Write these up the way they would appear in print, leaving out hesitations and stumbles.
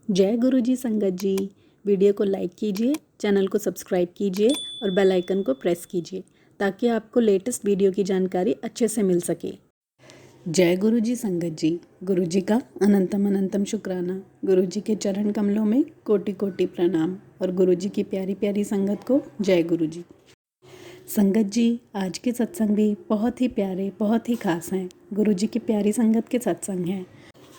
जय गुरु जी संगत जी। वीडियो को लाइक कीजिए, चैनल को सब्सक्राइब कीजिए और बेल आइकन को प्रेस कीजिए ताकि आपको लेटेस्ट वीडियो की जानकारी अच्छे से मिल सके। जय गुरु जी संगत जी। गुरु जी का अनंतम अनंतम शुक्राना। गुरु जी के चरण कमलों में कोटि कोटि प्रणाम और गुरु जी की प्यारी प्यारी संगत को जय गुरु जी। संगत जी, आज के सत्संग भी बहुत ही प्यारे, बहुत ही खास हैं। गुरु जी की प्यारी संगत के सत्संग हैं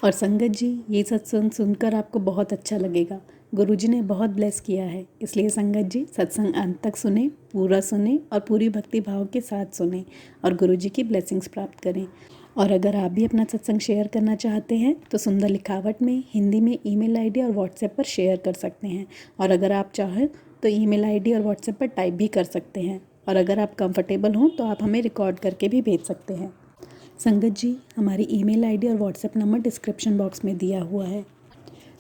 और संगत जी, ये सत्संग सुनकर आपको बहुत अच्छा लगेगा। गुरुजी ने बहुत ब्लेस किया है, इसलिए संगत जी सत्संग अंत तक सुने, पूरा सुने और पूरी भक्ति भाव के साथ सुने और गुरुजी की ब्लेसिंग्स प्राप्त करें। और अगर आप भी अपना सत्संग शेयर करना चाहते हैं तो सुंदर लिखावट में हिंदी में ईमेल आईडी और व्हाट्सएप पर शेयर कर सकते हैं। और अगर आप चाहें तो ईमेल आईडी और व्हाट्सएप पर टाइप भी कर सकते हैं। और अगर आप कंफर्टेबल हों तो आप हमें रिकॉर्ड करके भी भेज सकते हैं। संगत जी, हमारी ईमेल आईडी और व्हाट्सएप नंबर डिस्क्रिप्शन बॉक्स में दिया हुआ है।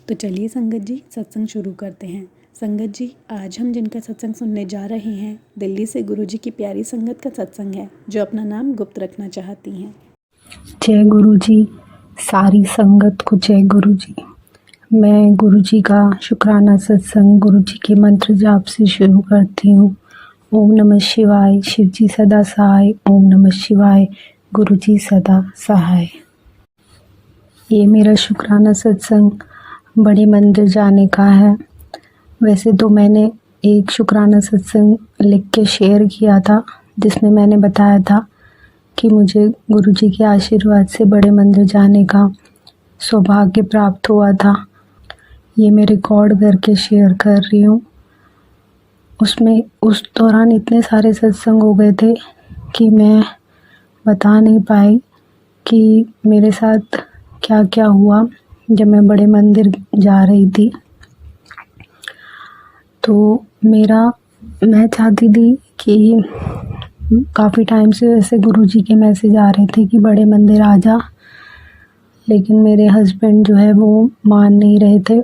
तो चलिए संगत जी, सत्संग शुरू करते हैं। संगत जी, आज हम जिनका सत्संग सुनने जा रहे हैं, दिल्ली से गुरु जी की प्यारी संगत का सत्संग है, जो अपना नाम गुप्त रखना चाहती हैं। जय गुरु जी। सारी संगत को जय गुरु जी। मैं गुरु जी का शुक्राना सत्संग गुरु जी के मंत्र जाप से शुरू करती हूँ। ओम नमः शिवाय, शिव जी सदा सहाय। ओम नमः शिवाय, गुरु जी सदा सहाय। ये मेरा शुक्राना सत्संग बड़े मंदिर जाने का है। वैसे तो मैंने एक शुक्राना सत्संग लिख के शेयर किया था, जिसमें मैंने बताया था कि मुझे गुरु जी के आशीर्वाद से बड़े मंदिर जाने का सौभाग्य प्राप्त हुआ था। ये मैं रिकॉर्ड करके शेयर कर रही हूँ। उसमें उस दौरान इतने सारे सत्संग हो गए थे कि मैं बता नहीं पाई कि मेरे साथ क्या क्या हुआ जब मैं बड़े मंदिर जा रही थी। तो मैं चाहती थी कि काफ़ी टाइम से वैसे गुरुजी के मैसेज आ रहे थे कि बड़े मंदिर आ जा, लेकिन मेरे हस्बैंड जो है वो मान नहीं रहे थे।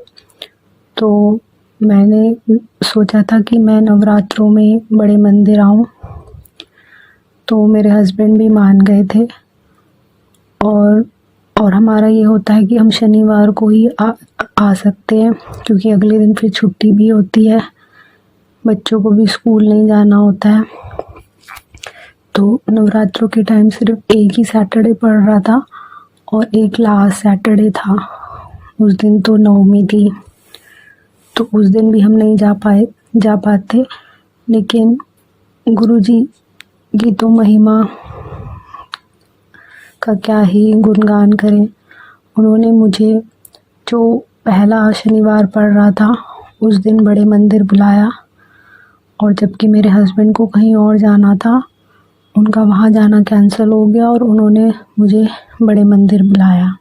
तो मैंने सोचा था कि मैं नवरात्रों में बड़े मंदिर आऊँ, तो मेरे हस्बैंड भी मान गए थे। और हमारा ये होता है कि हम शनिवार को ही आ सकते हैं, क्योंकि अगले दिन फिर छुट्टी भी होती है, बच्चों को भी स्कूल नहीं जाना होता है। तो नवरात्रों के टाइम सिर्फ एक ही सैटरडे पड़ रहा था और एक लास्ट सैटरडे था। उस दिन तो नवमी थी, तो उस दिन भी हम नहीं जा पाते। लेकिन गुरुजी की तो महिमा का क्या ही गुणगान करें। उन्होंने मुझे जो पहला शनिवार पड़ रहा था उस दिन बड़े मंदिर बुलाया, और जबकि मेरे हस्बैंड को कहीं और जाना था, उनका वहाँ जाना कैंसिल हो गया और उन्होंने मुझे बड़े मंदिर बुलाया।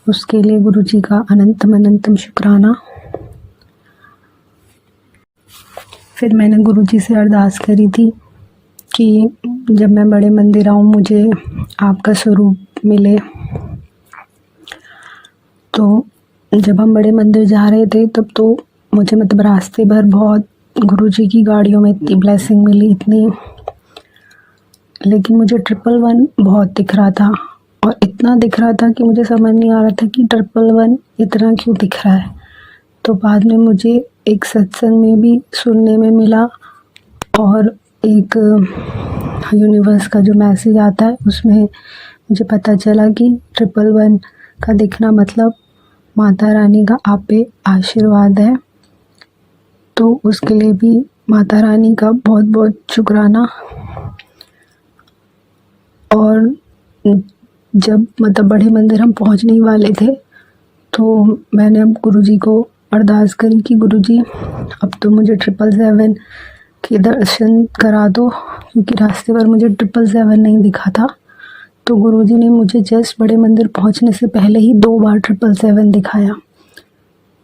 उसके लिए गुरुजी का अनंतम अनंतम शुक्राना। फिर मैंने गुरुजी से अरदास करी थी कि जब मैं बड़े मंदिर आऊँ मुझे आपका स्वरूप मिले। तो जब हम बड़े मंदिर जा रहे थे तब तो मुझे रास्ते भर बहुत गुरुजी की गाड़ियों में इतनी ब्लेसिंग मिली, इतनी, लेकिन मुझे 111 बहुत दिख रहा था, और इतना दिख रहा था कि मुझे समझ नहीं आ रहा था कि 111 इतना क्यों दिख रहा है। तो बाद में मुझे एक सत्संग में भी सुनने में मिला, और एक यूनिवर्स का जो मैसेज आता है उसमें मुझे पता चला कि 111 का दिखना मतलब माता रानी का आप पे आशीर्वाद है। तो उसके लिए भी माता रानी का बहुत बहुत शुक्राना। और जब बड़े मंदिर हम पहुंचने ही वाले थे, तो मैंने अब गुरुजी को अरदास करी कि गुरुजी अब तो मुझे 777 के दर्शन करा दो, क्योंकि रास्ते पर मुझे 777 नहीं दिखा था। तो गुरुजी ने मुझे जस्ट बड़े मंदिर पहुंचने से पहले ही 2 बार 777 दिखाया।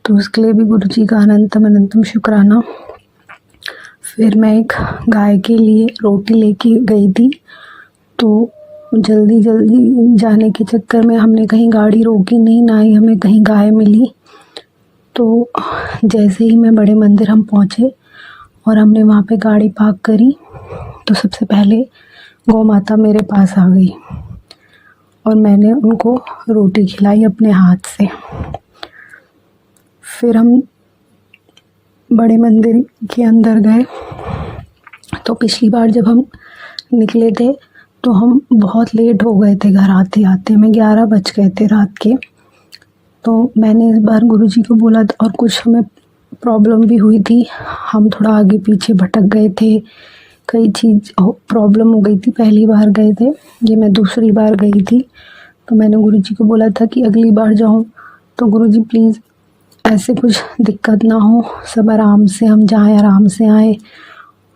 तो उसके लिए भी गुरुजी का अनंतम अनंतम शुक्राना। फिर मैं एक गाय के लिए रोटी लेके गई थी, तो जल्दी जाने के चक्कर में हमने कहीं गाड़ी रोकी नहीं, ना ही हमें कहीं गाय मिली। तो जैसे ही मैं बड़े मंदिर हम पहुँचे और हमने वहाँ पे गाड़ी पार्क करी, तो सबसे पहले गौ माता मेरे पास आ गई और मैंने उनको रोटी खिलाई अपने हाथ से। फिर हम बड़े मंदिर के अंदर गए। तो पिछली बार जब हम निकले थे तो हम बहुत लेट हो गए थे, घर आते आते हमें 11 बज गए थे रात के। तो मैंने इस बार गुरुजी को बोला था, और कुछ हमें प्रॉब्लम भी हुई थी, हम थोड़ा आगे पीछे भटक गए थे, कई चीज़ प्रॉब्लम हो गई थी। पहली बार गए थे, ये मैं दूसरी बार गई थी। तो मैंने गुरुजी को बोला था कि अगली बार जाऊँ तो गुरुजी प्लीज़ ऐसे कुछ दिक्कत ना हो, सब आराम से हम जाएं, आराम से आएँ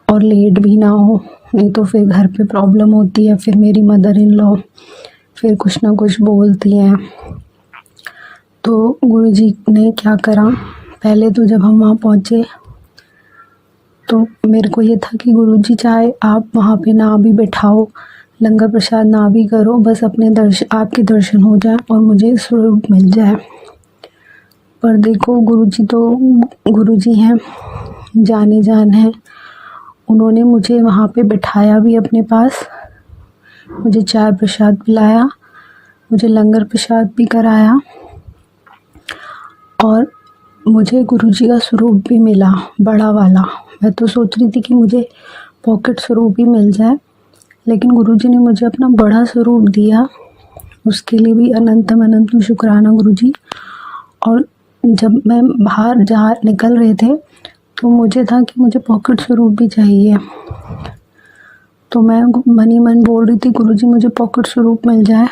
और लेट भी ना हो, नहीं तो फिर घर पे प्रॉब्लम होती है। फिर मेरी मदर इन लॉ फिर कुछ ना कुछ बोलती हैं। तो गुरुजी ने क्या करा, पहले तो जब हम वहाँ पहुँचे तो मेरे को ये था कि गुरुजी चाहे आप वहाँ पे ना भी बैठाओ, लंगर प्रसाद ना भी करो, बस अपने आपके दर्शन हो जाए और मुझे स्वरूप मिल जाए। पर देखो गुरुजी तो गुरुजी हैं, जाने जान हैं। उन्होंने मुझे वहाँ पे बिठाया भी अपने पास, मुझे चाय प्रसाद पिलाया, मुझे लंगर प्रसाद भी कराया और मुझे गुरुजी का स्वरूप भी मिला, बड़ा वाला। मैं तो सोच रही थी कि मुझे पॉकेट स्वरूप ही मिल जाए, लेकिन गुरुजी ने मुझे अपना बड़ा स्वरूप दिया। उसके लिए भी अनंतम अनंतम शुक्राना गुरुजी। और जब मैं बाहर निकल रहे थे तो मुझे था कि मुझे पॉकेट स्वरूप भी चाहिए। तो मैं मन ही मन बोल रही थी, गुरुजी मुझे पॉकेट स्वरूप मिल जाए,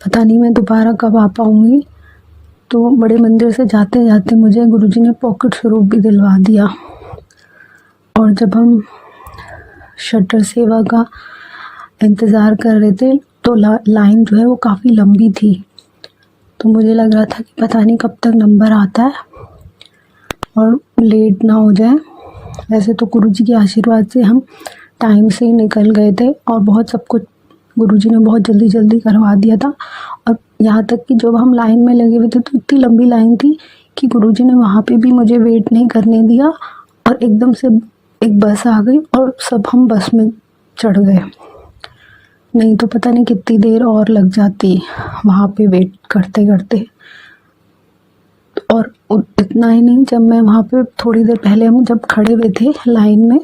पता नहीं मैं दोबारा कब आ पाऊँगी। तो बड़े मंदिर से जाते जाते मुझे गुरुजी ने पॉकेट स्वरूप भी दिलवा दिया। और जब हम शटर सेवा का इंतज़ार कर रहे थे तो लाइन जो है वो काफ़ी लंबी थी। तो मुझे लग रहा था कि पता नहीं कब तक नंबर आता है और लेट ना हो जाए। वैसे तो गुरुजी के आशीर्वाद से हम टाइम से ही निकल गए थे और बहुत सब कुछ गुरुजी ने बहुत जल्दी जल्दी करवा दिया था। और यहाँ तक कि जब हम लाइन में लगे हुए थे तो इतनी लंबी लाइन थी कि गुरुजी ने वहाँ पे भी मुझे वेट नहीं करने दिया और एकदम से एक बस आ गई और सब हम बस में चढ़ गए। नहीं तो पता नहीं कितनी देर और लग जाती वहाँ पे वेट करते करते। और इतना ही नहीं, जब मैं वहाँ पे थोड़ी देर पहले हम जब खड़े हुए थे लाइन में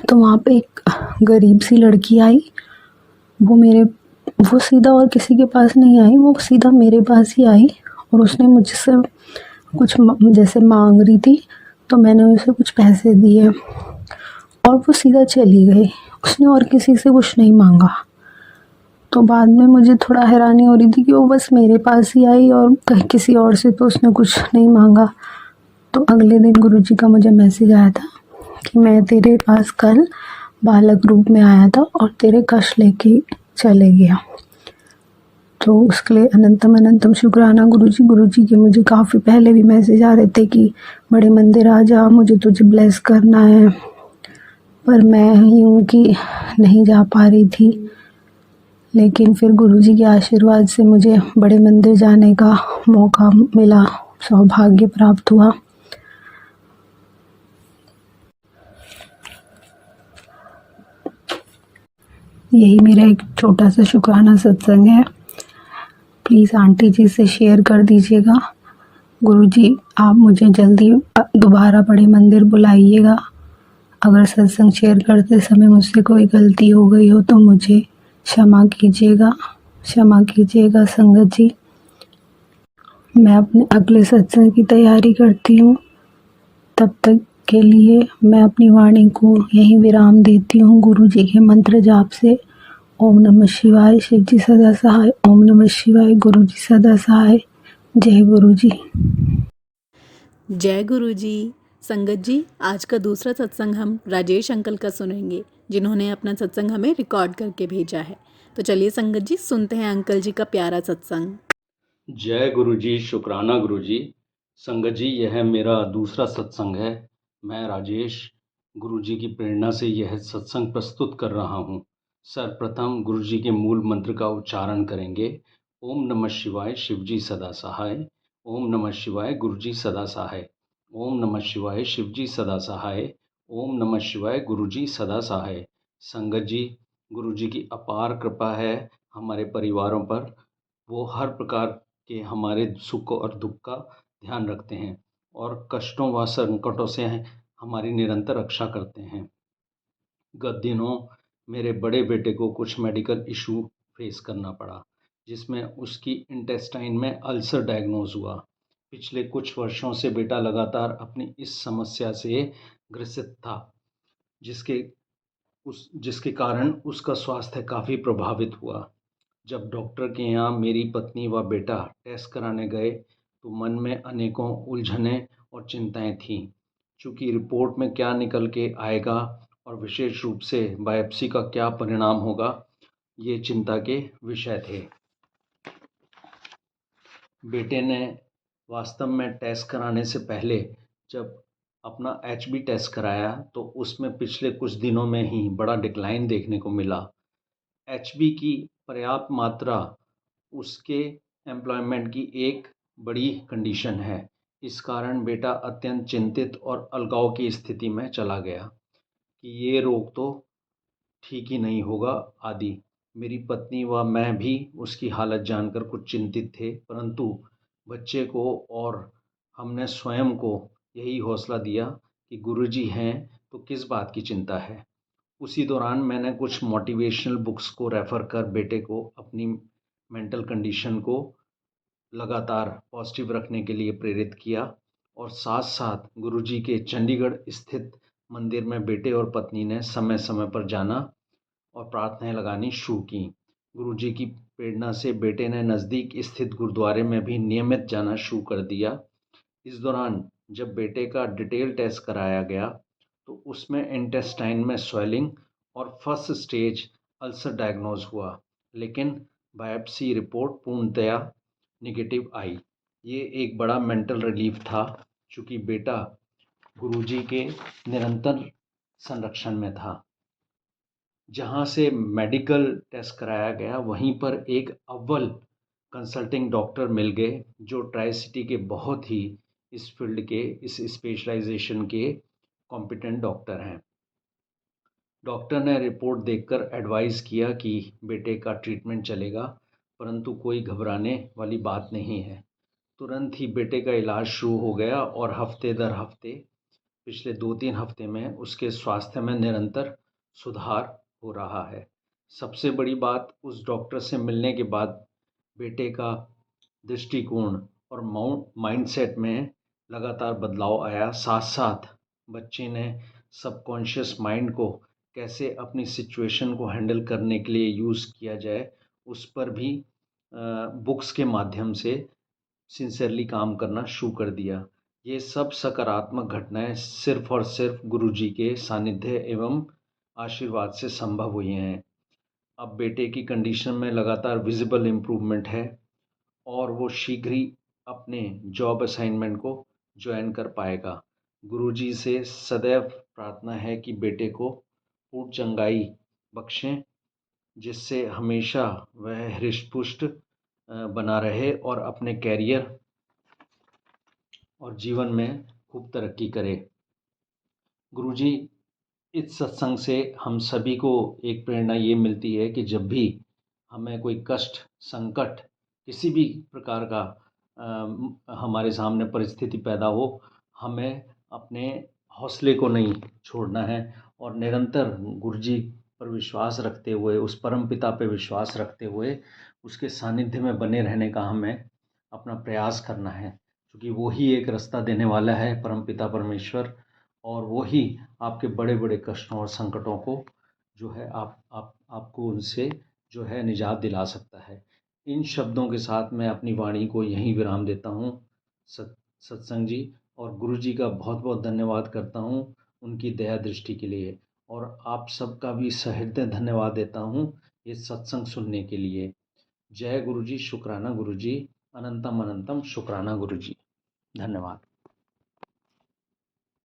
तो वहाँ पे एक गरीब सी लड़की आई। वो सीधा और किसी के पास नहीं आई, वो सीधा मेरे पास ही आई और उसने मुझसे कुछ जैसे मांग रही थी। तो मैंने उसे कुछ पैसे दिए और वो सीधा चली गई, उसने और किसी से कुछ नहीं मांगा। तो बाद में मुझे थोड़ा हैरानी हो रही थी कि वो बस मेरे पास ही आई और कहीं किसी और से तो उसने कुछ नहीं मांगा। तो अगले दिन गुरुजी का मुझे मैसेज आया था कि मैं तेरे पास कल बालक रूप में आया था और तेरे कष्ट लेके चले गया। तो उसके लिए अनंतम अनंतम शुक्राना गुरुजी। गुरुजी के मुझे काफ़ी पहले भी मैसेज आ रहे थे कि बड़े मंदिर आ जा, मुझे तुझे ब्लेस करना है, पर मैं यूँ कि नहीं जा पा रही थी। लेकिन फिर गुरुजी के आशीर्वाद से मुझे बड़े मंदिर जाने का मौका मिला, सौभाग्य प्राप्त हुआ। यही मेरा एक छोटा सा शुक्राना सत्संग है। प्लीज़ आंटी जी से शेयर कर दीजिएगा। गुरुजी आप मुझे जल्दी दोबारा बड़े मंदिर बुलाइएगा। अगर सत्संग शेयर करते समय मुझसे कोई गलती हो गई हो तो मुझे क्षमा कीजिएगा, क्षमा कीजिएगा संगत जी। मैं अपने अगले सत्संग की तैयारी करती हूँ। तब तक के लिए मैं अपनी वाणी को यहीं विराम देती हूँ गुरुजी के मंत्र जाप से। ओम नमः शिवाय, शिव जी सदा सहाय। ओम नमः शिवाय, गुरु जी सदा सहाय। जय गुरु जी। जय गुरु जी। संगत जी, आज का दूसरा सत्संग हम राजेश अंकल का सुनेंगे, जिन्होंने अपना सत्संग हमें रिकॉर्ड करके भेजा है। तो चलिए संगत जी, सुनते हैं अंकल जी का प्यारा सत्संग। जय गुरु जी, शुक्राना गुरु जी। संगत जी, यह मेरा दूसरा सत्संग है। मैं राजेश गुरु जी की प्रेरणा से यह सत्संग प्रस्तुत कर रहा हूँ। सर्वप्रथम गुरु जी के मूल मंत्र का उच्चारण करेंगे। ओम नमः शिवाय, शिव जी सदा सहाय। ओम नमः शिवाय, गुरु जी सदा सहाय। ओम नमः शिवाय, शिव जी सदा सहाय। ओम नमः शिवाय, गुरु जी सदा सहाय। संगत जी, गुरु जी की अपार कृपा है हमारे परिवारों पर। वो हर प्रकार के हमारे सुख और दुख का ध्यान रखते हैं और कष्टों व संकटों से हमारी निरंतर रक्षा करते हैं। गत दिनों मेरे बड़े बेटे को कुछ मेडिकल इशू फेस करना पड़ा, जिसमें उसकी इंटेस्टाइन में अल्सर डायग्नोज हुआ। पिछले कुछ वर्षों से बेटा लगातार अपनी इस समस्या से ग्रसित था, जिसके जिसके कारण उसका स्वास्थ्य काफ़ी प्रभावित हुआ। जब डॉक्टर के यहाँ मेरी पत्नी व बेटा टेस्ट कराने गए तो मन में अनेकों उलझनें और चिंताएं थीं। चूँकि रिपोर्ट में क्या निकल के आएगा और विशेष रूप से बायोप्सी का क्या परिणाम होगा, ये चिंता के विषय थे। बेटे ने वास्तव में टेस्ट कराने से पहले जब अपना एचबी टेस्ट कराया तो उसमें पिछले कुछ दिनों में ही बड़ा डिक्लाइन देखने को मिला। एचबी की पर्याप्त मात्रा उसके एम्प्लॉयमेंट की एक बड़ी कंडीशन है। इस कारण बेटा अत्यंत चिंतित और अलगाव की स्थिति में चला गया कि ये रोग तो ठीक ही नहीं होगा आदि। मेरी पत्नी व मैं भी उसकी हालत जानकर कुछ चिंतित थे, परंतु बच्चे को और हमने स्वयं को यही हौसला दिया कि गुरुजी हैं तो किस बात की चिंता है। उसी दौरान मैंने कुछ मोटिवेशनल बुक्स को रेफ़र कर बेटे को अपनी मेंटल कंडीशन को लगातार पॉजिटिव रखने के लिए प्रेरित किया और साथ-साथ गुरुजी के चंडीगढ़ स्थित मंदिर में बेटे और पत्नी ने समय-समय पर जाना और प्रार्थनाएँ लगानी शुरू की। गुरुजी की प्रेरणा से बेटे ने नज़दीक स्थित गुरुद्वारे में भी नियमित जाना शुरू कर दिया। इस दौरान जब बेटे का डिटेल टेस्ट कराया गया तो उसमें इंटेस्टाइन में स्वेलिंग और फर्स्ट स्टेज अल्सर डायग्नोज हुआ, लेकिन बायोप्सी रिपोर्ट पूर्णतया नेगेटिव आई। ये एक बड़ा मेंटल रिलीफ था, चूँकि बेटा गुरुजी के निरंतर संरक्षण में था। जहाँ से मेडिकल टेस्ट कराया गया वहीं पर एक अव्वल कंसल्टिंग डॉक्टर मिल गए जो ट्राई सिटी के बहुत ही इस फील्ड के, इस स्पेशलाइजेशन के कॉम्पिटेंट डॉक्टर हैं। डॉक्टर ने रिपोर्ट देखकर एडवाइस किया कि बेटे का ट्रीटमेंट चलेगा, परंतु कोई घबराने वाली बात नहीं है। तुरंत ही बेटे का इलाज शुरू हो गया और हफ्ते दर हफ्ते पिछले 2-3 हफ्ते में उसके स्वास्थ्य में निरंतर सुधार हो रहा है। सबसे बड़ी बात, उस डॉक्टर से मिलने के बाद बेटे का दृष्टिकोण और माइंडसेट में लगातार बदलाव आया। साथ-साथ बच्चे ने सबकॉन्शियस माइंड को कैसे अपनी सिचुएशन को हैंडल करने के लिए यूज़ किया जाए, उस पर भी बुक्स के माध्यम से सिंसियरली काम करना शुरू कर दिया। ये सब सकारात्मक घटनाएँ सिर्फ़ और सिर्फ़ गुरुजी के सानिध्य एवं आशीर्वाद से संभव हुई हैं। अब बेटे की कंडीशन में लगातार विज़िबल इम्प्रूवमेंट है और वो शीघ्र ही अपने जॉब असाइनमेंट को जॉइन कर पाएगा। गुरुजी से सदैव प्रार्थना है कि बेटे को पूर्ण चंगाई बख्शें, जिससे हमेशा वह हृष्ट-पुष्ट बना रहे और अपने करियर और जीवन में खूब तरक्की करे। गुरुजी, इस सत्संग से हम सभी को एक प्रेरणा ये मिलती है कि जब भी हमें कोई कष्ट, संकट, किसी भी प्रकार का हमारे सामने परिस्थिति पैदा हो, हमें अपने हौसले को नहीं छोड़ना है और निरंतर गुरुजी पर विश्वास रखते हुए, उस परमपिता पे विश्वास रखते हुए, उसके सानिध्य में बने रहने का हमें अपना प्रयास करना है, क्योंकि वो ही एक रास्ता देने वाला है, परमपिता परमेश्वर, और वो ही आपके बड़े-बड़े कष्टों और संकटों को जो है आपको उनसे जो है निजात दिला सकता है। इन शब्दों के साथ मैं अपनी वाणी को यहीं विराम देता हूँ। सत्संग जी और गुरु जी का बहुत-बहुत धन्यवाद करता हूँ उनकी दया दृष्टि के लिए, और आप सबका भी सहृदय धन्यवाद देता हूँ ये सत्संग सुनने के लिए। जय गुरु जी, शुक्राना गुरु जी, अनंतम अनंतम शुक्राना गुरु जी। धन्यवाद।